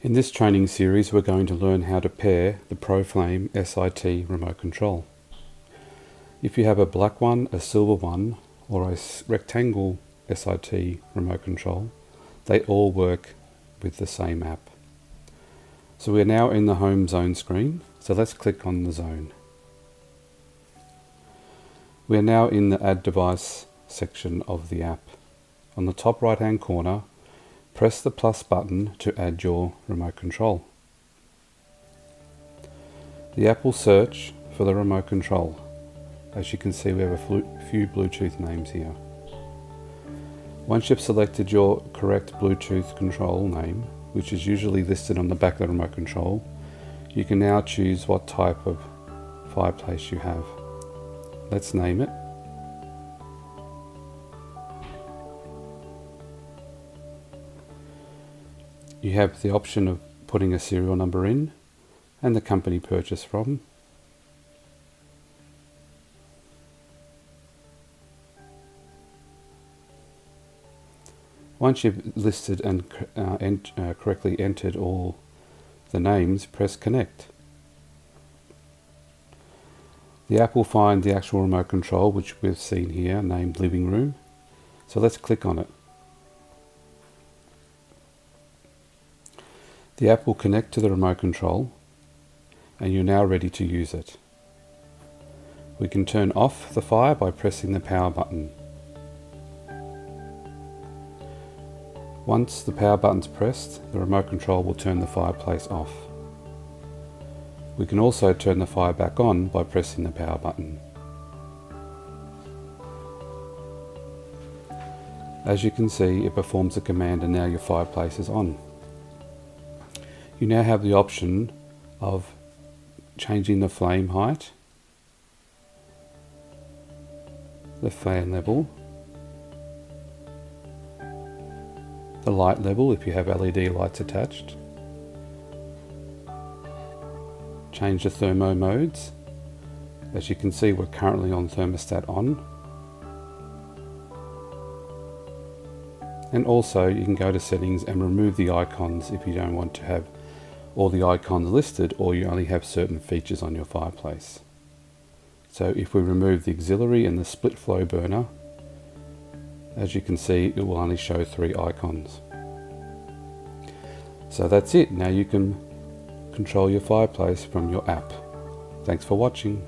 In this training series we're going to learn how to pair the Proflame SIT remote control. If you have a black one, a silver one or a rectangle SIT remote control, they all work with the same app. So we're now in the home zone screen, so let's click on the zone. We are now in the Add Device section of the app. On the top right hand corner, press the plus button to add your remote control. The app will search for the remote control. As you can see, we have a few Bluetooth names here. Once you've selected your correct Bluetooth control name, which is usually listed on the back of the remote control, you can now choose what type of fireplace you have. Let's name it. You have the option of putting a serial number in and the company purchased from. Once you've listed and correctly entered all the names, press connect. The app will find the actual remote control, which we've seen here, named living room. So let's click on it. The app will connect to the remote control and you're now ready to use it. We can turn off the fire by pressing the power button. Once the power button's pressed, the remote control will turn the fireplace off. We can also turn the fire back on by pressing the power button. As you can see, it performs a command and now your fireplace is on. You now have the option of changing the flame height, the fan level, the light level if you have LED lights attached, change the thermo modes. As you can see, we're currently on thermostat on. And also you can go to settings and remove the icons if you don't want to have all the icons listed or you only have certain features on your fireplace. So if we remove the auxiliary and the split flow burner, as you can see, it will only show 3 icons. So that's it. Now you can control your fireplace from your app. Thanks for watching.